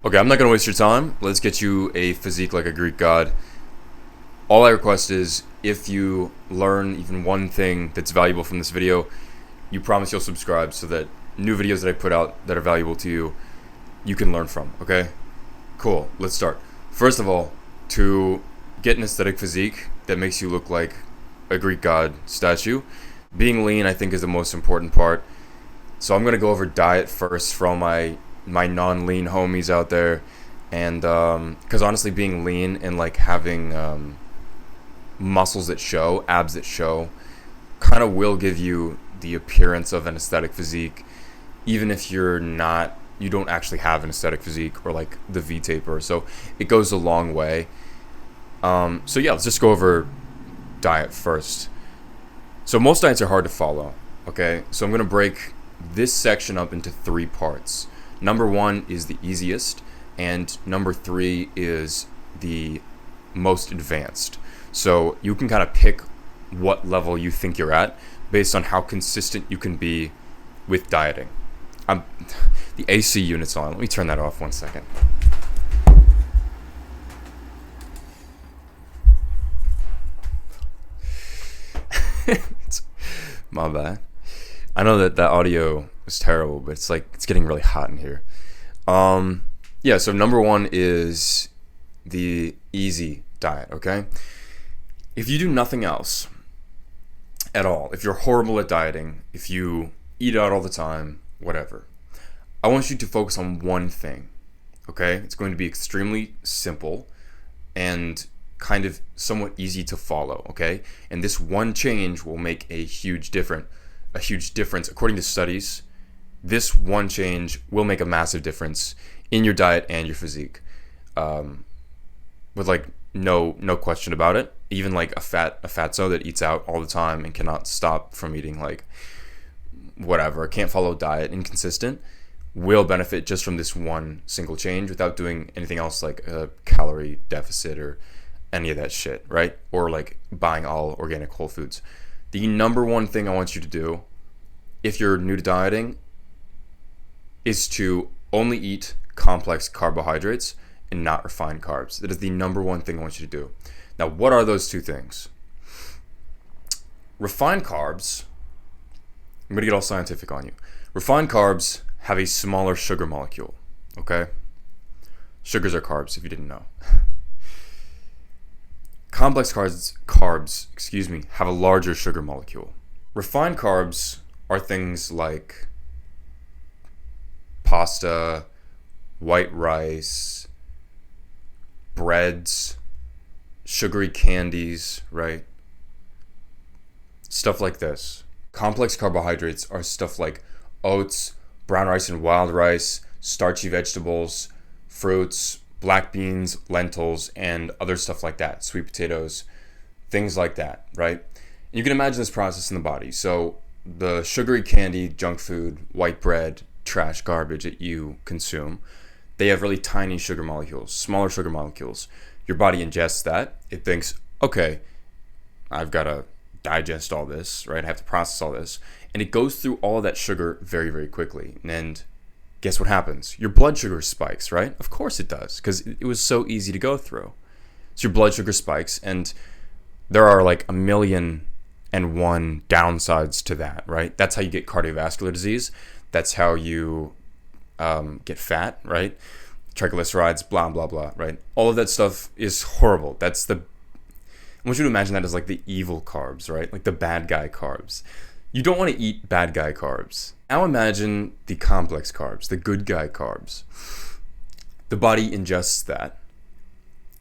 Okay, I'm not going to waste your time. Let's get you a physique like a Greek god. All I request is if you learn even one thing that's valuable from this video, you promise you'll subscribe so that new videos that I put out that are valuable to you, you can learn from, okay? Cool, let's start. First of all, to get an aesthetic physique that makes you look like a Greek god statue, being lean I think is the most important part. So I'm going to go over diet first for all my non-lean homies out there, and because honestly being lean and like having muscles that show, abs that show, kind of will give you the appearance of an aesthetic physique, even if you don't actually have an aesthetic physique or like the V-taper. So it goes a long way. So yeah, let's just go over diet first. So most diets are hard to follow, okay? So I'm going to break this section up into 3 parts. Number 1 is the easiest, and number 3 is the most advanced. So you can kind of pick what level you think you're at based on how consistent you can be with dieting. The AC unit's on. Let me turn that off 1 second. My bad. I know that audio is terrible, but it's getting really hot in here. Yeah, so number 1 is the easy diet, okay? If you do nothing else at all, if you're horrible at dieting, if you eat out all the time, whatever, I want you to focus on one thing, okay? It's going to be extremely simple and kind of somewhat easy to follow, okay? And this one change will make a huge difference. According to studies, this one change will make a massive difference in your diet and your physique, with like no question about it. Even like a fatso that eats out all the time and cannot stop from eating, like whatever, can't follow diet, inconsistent, will benefit just from this one single change without doing anything else like a calorie deficit or any of that shit, right? Or like buying all organic whole foods. The number 1 thing I want you to do if you're new to dieting is to only eat complex carbohydrates and not refined carbs. That is the number 1 thing I want you to do. Now, what are those 2 things? Refined carbs, I'm going to get all scientific on you. Refined carbs have a smaller sugar molecule, okay? Sugars are carbs, if you didn't know. Complex carbs, have a larger sugar molecule. Refined carbs are things like pasta, white rice, breads, sugary candies, right? Stuff like this. Complex carbohydrates are stuff like oats, brown rice and wild rice, starchy vegetables, fruits, black beans, lentils, and other stuff like that, sweet potatoes, things like that, right? And you can imagine this process in the body. So the sugary candy, junk food, white bread, trash, garbage that you consume, they have really tiny sugar molecules, smaller sugar molecules. Your body ingests that. It thinks, okay, I've got to digest all this, right? I have to process all this. And it goes through all of that sugar very, very quickly. And guess what happens? Your blood sugar spikes, right? Of course it does, because it was so easy to go through. So your blood sugar spikes, and there are like 1,000,001 downsides to that, right? That's how you get cardiovascular disease. That's how you get fat, right? Triglycerides, blah, blah, blah, right? All of that stuff is horrible. I want you to imagine that as like the evil carbs, right? Like the bad guy carbs. You don't want to eat bad guy carbs. Now imagine the complex carbs, the good guy carbs. The body ingests that.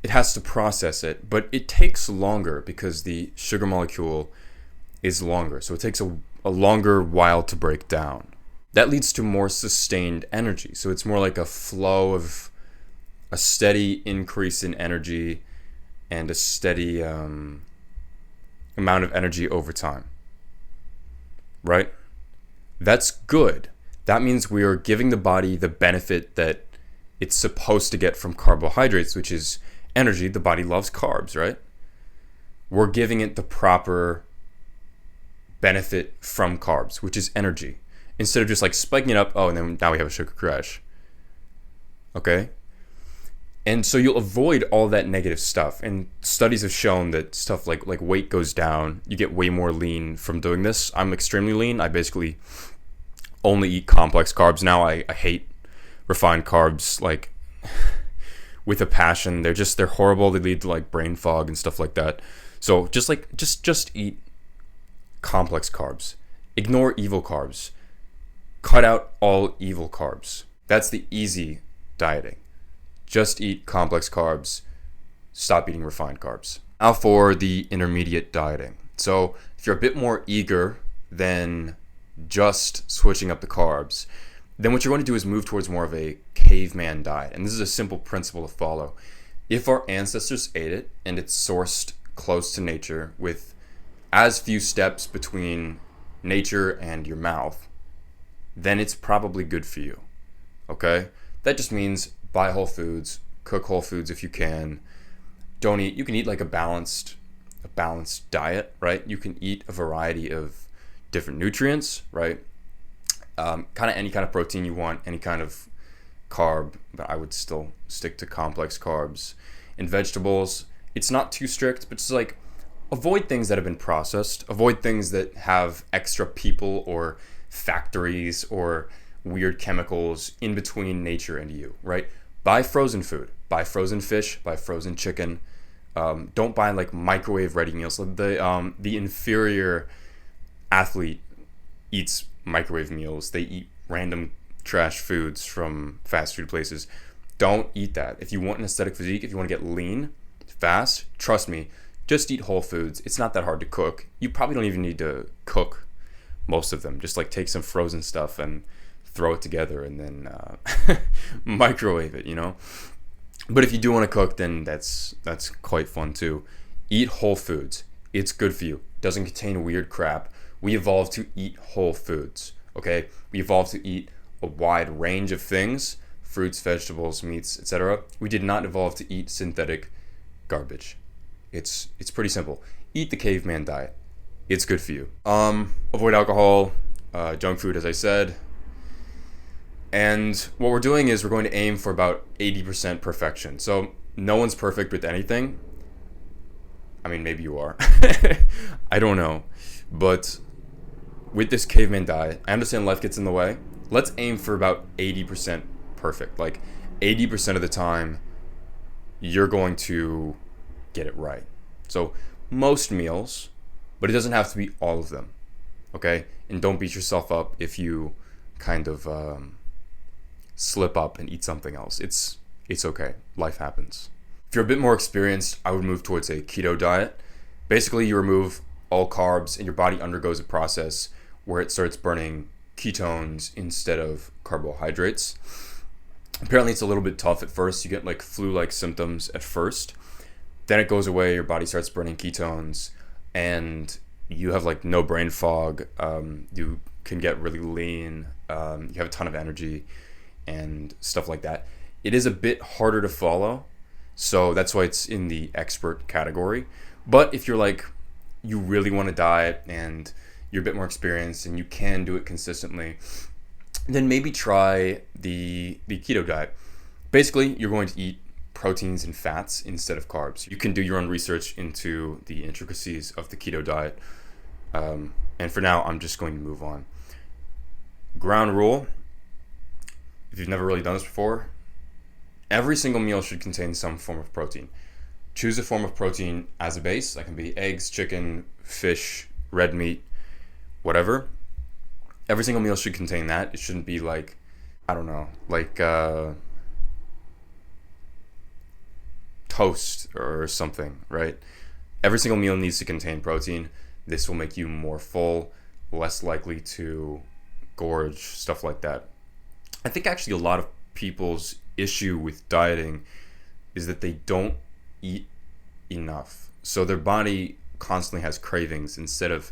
It has to process it, but it takes longer because the sugar molecule is longer. So it takes a longer while to break down. That leads to more sustained energy. So it's more like a flow of a steady increase in energy and a steady amount of energy over time. Right? That's good. That means we are giving the body the benefit that it's supposed to get from carbohydrates, which is energy. The body loves carbs, right? We're giving it the proper benefit from carbs, which is energy, instead of just like spiking it up. Oh, and then now we have a sugar crash. Okay? And so you'll avoid all that negative stuff. And studies have shown that stuff like weight goes down. You get way more lean from doing this. I'm extremely lean. I basically only eat complex carbs now. I hate refined carbs like with a passion. They're horrible. They lead to like brain fog and stuff like that. So just eat complex carbs. Ignore evil carbs. Cut out all evil carbs. That's the easy dieting. Just eat complex carbs. Stop eating refined carbs. Now for the intermediate dieting. So if you're a bit more eager than just switching up the carbs, then what you're going to do is move towards more of a caveman diet. And this is a simple principle to follow. If our ancestors ate it and it's sourced close to nature with as few steps between nature and your mouth, then it's probably good for you. Okay? That just means buy whole foods, cook whole foods if you can. You can eat like a balanced diet, right? You can eat a variety of different nutrients, right? Kind of any kind of protein you want, any kind of carb, but I would still stick to complex carbs. In vegetables, it's not too strict, but just like avoid things that have been processed, avoid things that have extra people or factories or weird chemicals in between nature and you, right? Buy frozen food, buy frozen fish, buy frozen chicken. Don't buy like microwave ready meals. The inferior athlete eats microwave meals. They eat random trash foods from fast food places. Don't eat that. If you want an aesthetic physique, if you want to get lean, fast, trust me, just eat whole foods. It's not that hard to cook. You probably don't even need to cook most of them. Just like take some frozen stuff and throw it together and then microwave it, you know? But if you do want to cook, then that's quite fun too. Eat whole foods. It's good for you. Doesn't contain weird crap. We evolved to eat whole foods, okay? We evolved to eat a wide range of things, fruits, vegetables, meats, etc. We did not evolve to eat synthetic garbage. It's pretty simple. Eat the caveman diet. It's good for you. Avoid alcohol, junk food, as I said. And what we're doing is we're going to aim for about 80% perfection. So no one's perfect with anything. I mean, maybe you are. I don't know. But with this caveman diet, I understand life gets in the way. Let's aim for about 80% perfect. Like 80% of the time, you're going to get it right. So most meals, but it doesn't have to be all of them. Okay? And don't beat yourself up if you kind of slip up and eat something else. It's okay. Life happens. If you're a bit more experienced, I would move towards a keto diet. Basically, you remove all carbs and your body undergoes a process where it starts burning ketones instead of carbohydrates. Apparently, it's a little bit tough at first. You get like flu-like symptoms at first. Then it goes away, your body starts burning ketones, and you have like no brain fog. You can get really lean. You have a ton of energy and stuff like that. It is a bit harder to follow, so that's why it's in the expert category. But if you're like, you really want to diet and you're a bit more experienced and you can do it consistently, then maybe try the keto diet. Basically, you're going to eat proteins and fats instead of carbs. You can do your own research into the intricacies of the keto diet. And for now, I'm just going to move on. Ground rule. If you've never really done this before, every single meal should contain some form of protein. Choose a form of protein as a base. That can be eggs, chicken, fish, red meat, whatever. Every single meal should contain that. It shouldn't be like, I don't know, like toast or something, right? Every single meal needs to contain protein. This will make you more full, less likely to gorge, stuff like that. I think actually a lot of people's issue with dieting is that they don't eat enough. So their body constantly has cravings instead of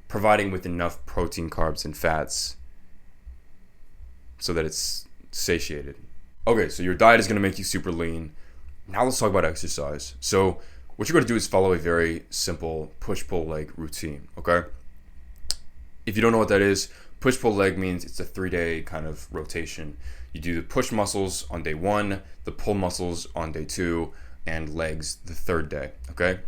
providing with enough protein, carbs, and fats so that it's satiated. Okay, so your diet is going to make you super lean. Now let's talk about exercise. So what you're going to do is follow a very simple push-pull leg routine, okay? If you don't know what that is, push-pull leg means it's a 3-day kind of rotation. You do the push muscles on day 1, the pull muscles on day 2, and legs the 3rd day, okay?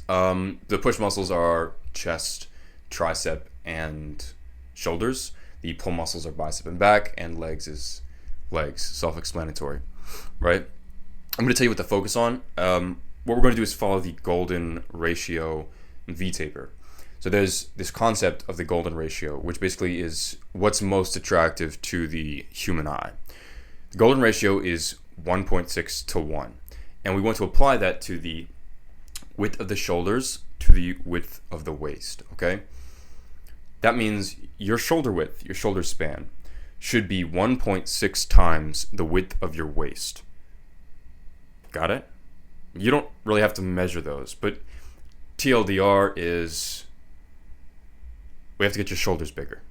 The push muscles are chest, tricep, and shoulders. The pull muscles are bicep and back, and legs is legs, self-explanatory, right? I'm going to tell you what to focus on. What we're going to do is follow the golden ratio V-taper. So there's this concept of the golden ratio, which basically is what's most attractive to the human eye. The golden ratio is 1.6 to 1. And we want to apply that to the width of the shoulders to the width of the waist, okay? That means your shoulder width, your shoulder span, should be 1.6 times the width of your waist. Got it? You don't really have to measure those, but TLDR is we have to get your shoulders bigger.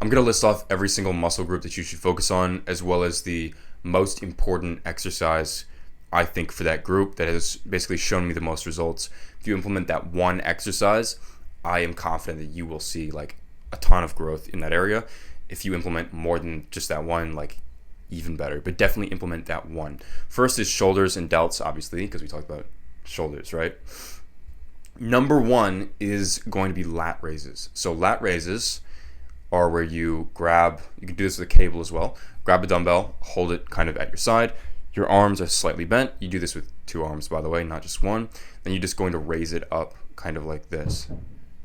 I'm going to list off every single muscle group that you should focus on, as well as the most important exercise I think for that group that has basically shown me the most results. If you implement that one exercise, I am confident that you will see like a ton of growth in that area. If you implement more than just that one, like even better, but definitely implement that one. First is shoulders and delts, obviously, because we talked about shoulders, right? Number 1 is going to be lat raises. So lat raises are where you can do this with a cable as well, grab a dumbbell, hold it kind of at your side, your arms are slightly bent. You do this with 2 arms, by the way, not just one. Then you're just going to raise it up kind of like this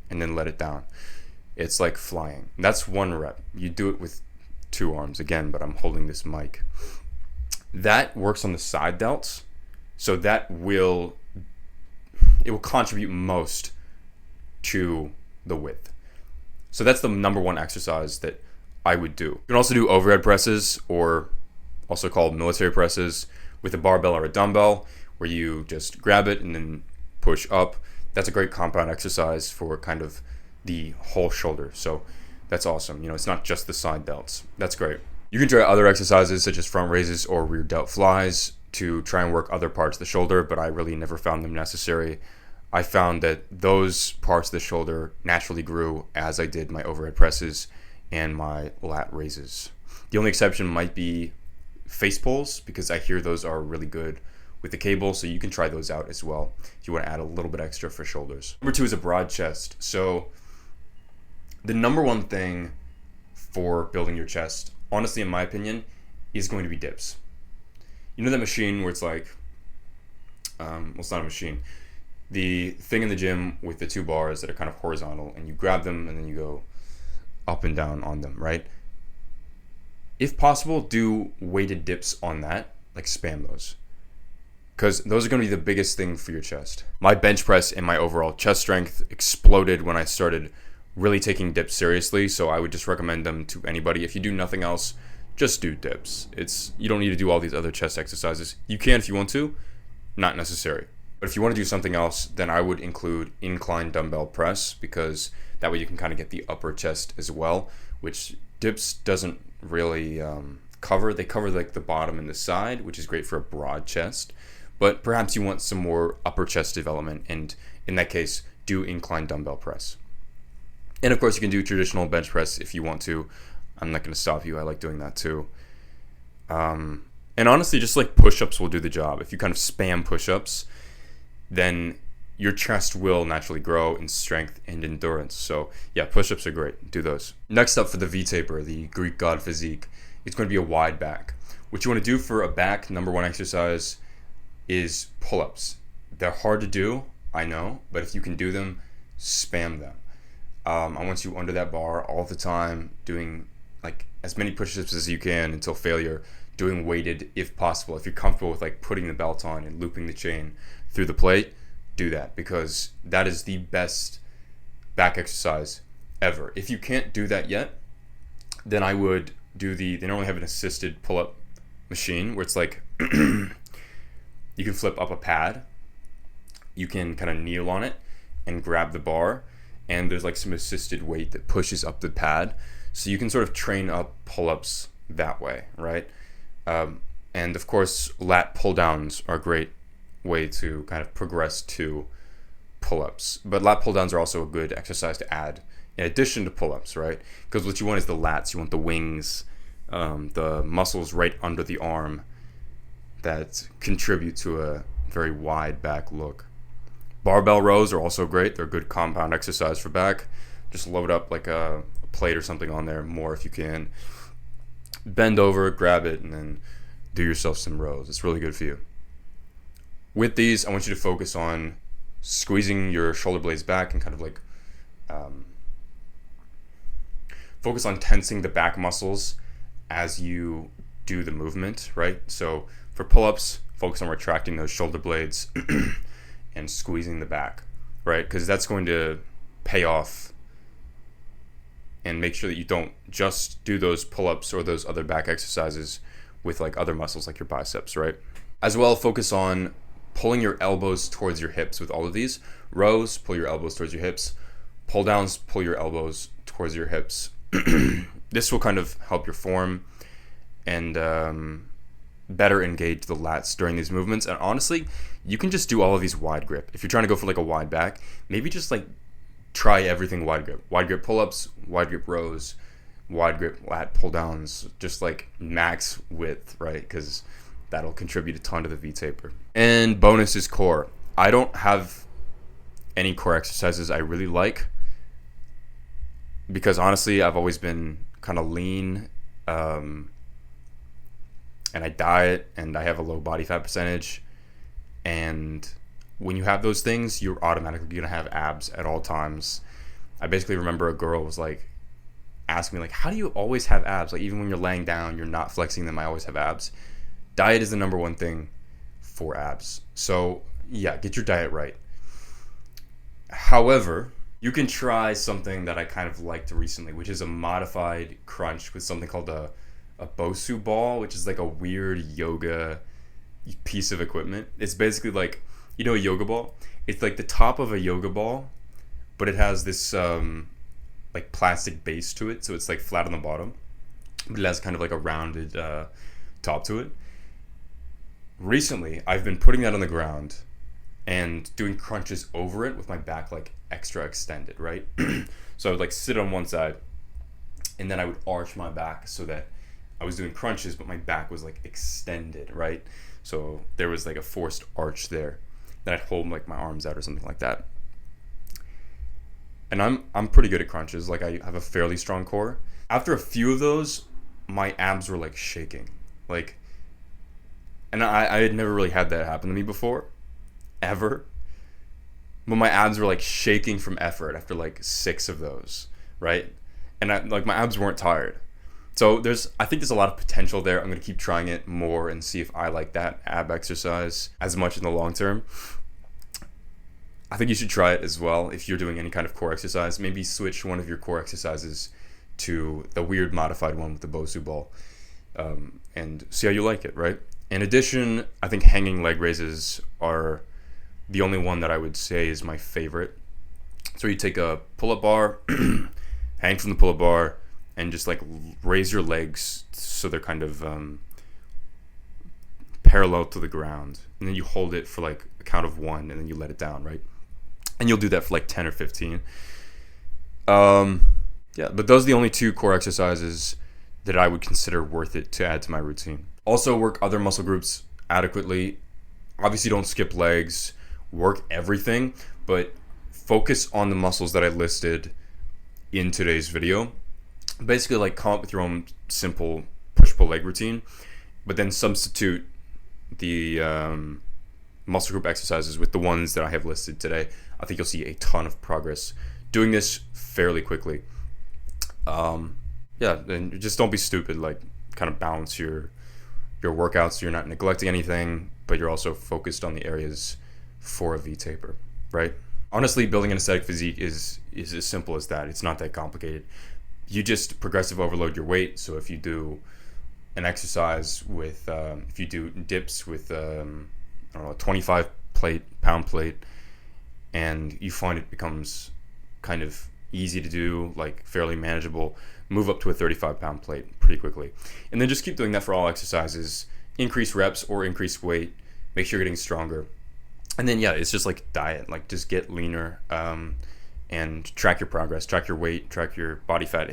and then let it down. It's like flying. That's 1 rep. You do it with 2 arms again, but I'm holding this mic. That works on the side delts, so it will contribute most to the width. So that's the number 1 exercise that I would do. You can also do overhead presses, or also called military presses, with a barbell or a dumbbell, where you just grab it and then push up. That's a great compound exercise for kind of the whole shoulder. So that's awesome. You know, it's not just the side delts. That's great. You can try other exercises such as front raises or rear delt flies to try and work other parts of the shoulder, but I really never found them necessary. I found that those parts of the shoulder naturally grew as I did my overhead presses and my lat raises. The only exception might be face pulls, because I hear those are really good with the cable, so you can try those out as well if you want to add a little bit extra for shoulders. Number 2 is a broad chest. So the number 1 thing for building your chest, honestly, in my opinion, is going to be dips. You know that machine where it's like, it's not a machine. The thing in the gym with the 2 bars that are kind of horizontal, and you grab them and then you go up and down on them, right? If possible, do weighted dips on that, like spam those, because those are going to be the biggest thing for your chest. My bench press and my overall chest strength exploded when I started really taking dips seriously, so I would just recommend them to anybody. If you do nothing else, just do dips. You don't need to do all these other chest exercises. You can if you want to, not necessary. But if you want to do something else, then I would include incline dumbbell press, because that way you can kind of get the upper chest as well, which dips doesn't really cover. They cover like the bottom and the side, which is great for a broad chest. But perhaps you want some more upper chest development, and in that case, do incline dumbbell press. And of course, you can do traditional bench press if you want to. I'm not going to stop you. I like doing that too. And honestly, just like push-ups will do the job. If you kind of spam push-ups, then your chest will naturally grow in strength and endurance. So yeah, push-ups are great. Do those. Next up for the V-taper, the Greek god physique, it's going to be a wide back. What you want to do for a back, number 1 exercise, is pull-ups. They're hard to do, I know, but if you can do them, spam them. I want you under that bar all the time, doing like as many push-ups as you can until failure, doing weighted if possible. If you're comfortable with like putting the belt on and looping the chain through the plate, do that, because that is the best back exercise ever. If you can't do that yet, then I would do they normally have an assisted pull-up machine where it's like you can flip up a pad, you can kind of kneel on it and grab the bar, and there's like some assisted weight that pushes up the pad, so you can sort of train up pull-ups that way, right? And of course, lat pull-downs are a great way to kind of progress to pull-ups, but lat pull-downs are also a good exercise to add in addition to pull-ups, right? Because what you want is the lats, you want the wings the muscles right under the arm that contribute to a very wide back look. Barbell rows are also great. They're a good compound exercise for back. Just load up like a plate or something on there, more if you can. Bend over, grab it, and then do yourself some rows. It's really good for you. With these, I want you to focus on squeezing your shoulder blades back and kind of like focus on tensing the back muscles as you do the movement, right? So for pull-ups, focus on retracting those shoulder blades and squeezing the back, right? Because that's going to pay off and make sure that you don't just do those pull-ups or those other back exercises with like other muscles like your biceps, right? As well, focus on pulling your elbows towards your hips with all of these. Rows, pull your elbows towards your hips. Pull downs, pull your elbows towards your hips. This will kind of help your form and better engage the lats during these movements. And honestly, you can just do all of these wide grip. If you're trying to go for like a wide back, maybe just like try everything wide grip. Wide grip pull-ups, wide grip rows, wide grip lat pull downs, just like max width, right? Because that'll contribute a ton to the V-taper. And bonus is core. I don't have any core exercises I really like because honestly, I've always been kind of lean, and I diet and I have a low body fat percentage. And when you have those things, you're automatically going to have abs at all times. I basically remember a girl was like asking me like, how do you always have abs? Like even when you're laying down, you're not flexing them. I always have abs. Diet is the number one thing for abs. So yeah, get your diet right. However, you can try something that I kind of liked recently, which is a modified crunch with something called a Bosu ball, which is like a weird yoga piece of equipment. It's basically like, you know, a yoga ball? It's like the top of a yoga ball, but it has this like plastic base to it. So it's like flat on the bottom, but it has kind of like a rounded top to it. Recently, I've been putting that on the ground and doing crunches over it with my back like extra extended, right? So I would like sit on one side and then I would arch my back so that I was doing crunches, but my back was like extended, right? So there was like a forced arch there. Then I'd hold like my arms out or something like that. And I'm pretty good at crunches. Like I have a fairly strong core. After a few of those, my abs were like shaking. Like, and I had never really had that happen to me before, ever. But my abs were like shaking from effort after like 6 of those, right? And like my abs weren't tired. So I think there's a lot of potential there. I'm going to keep trying it more and see if I like that ab exercise as much in the long term. I think you should try it as well if you're doing any kind of core exercise. Maybe switch one of your core exercises to the weird modified one with the Bosu ball, and see how you like it, right? In addition, I think hanging leg raises are the only one that I would say is my favorite. So you take a pull-up bar, hang from the pull-up bar, and just like raise your legs so they're kind of parallel to the ground. And then you hold it for like a count of 1 and then you let it down, right? And you'll do that for like 10 or 15. Yeah, but those are the only 2 core exercises that I would consider worth it to add to my routine. Also work other muscle groups adequately. Obviously don't skip legs, work everything, but focus on the muscles that I listed in today's video. Basically like come up with your own simple push-pull leg routine, but then substitute the muscle group exercises with the ones that I have listed today. I think you'll see a ton of progress doing this fairly quickly. Yeah, and just don't be stupid. Like kind of balance your workouts so you're not neglecting anything, but you're also focused on the areas for a V-taper, right? Honestly, building an aesthetic physique is as simple as that. It's not that complicated. You just progressive overload your weight. So if you do an exercise with, if you do dips with, I don't know, a 25 pound plate, and you find it becomes kind of easy to do, like fairly manageable, move up to a 35 pound plate pretty quickly. And then just keep doing that for all exercises. Increase reps or increase weight. Make sure you're getting stronger. And then, yeah, it's just like diet. Like just get leaner, and track your progress, track your weight, track your body fat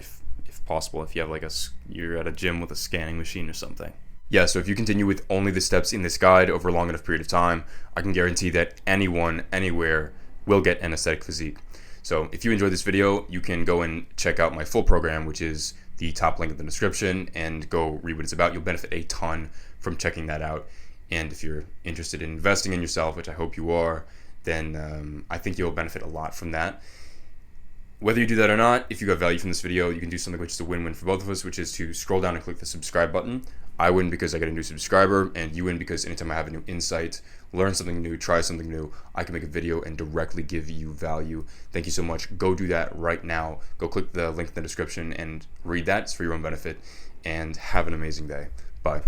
if possible, if you have like you're at a gym with a scanning machine or something. Yeah, so if you continue with only the steps in this guide over a long enough period of time, I can guarantee that anyone, anywhere, will get an aesthetic physique. So if you enjoyed this video, you can go and check out my full program, which is the top link in the description, and go read what it's about. You'll benefit a ton from checking that out. And if you're interested in investing in yourself, which I hope you are, then I think you'll benefit a lot from that. Whether you do that or not, if you got value from this video, you can do something which is a win-win for both of us, which is to scroll down and click the subscribe button. I win because I get a new subscriber, and you win because anytime I have a new insight, learn something new, try something new, I can make a video and directly give you value. Thank you so much. Go do that right now. Go click the link in the description and read that. It's for your own benefit. And have an amazing day. Bye.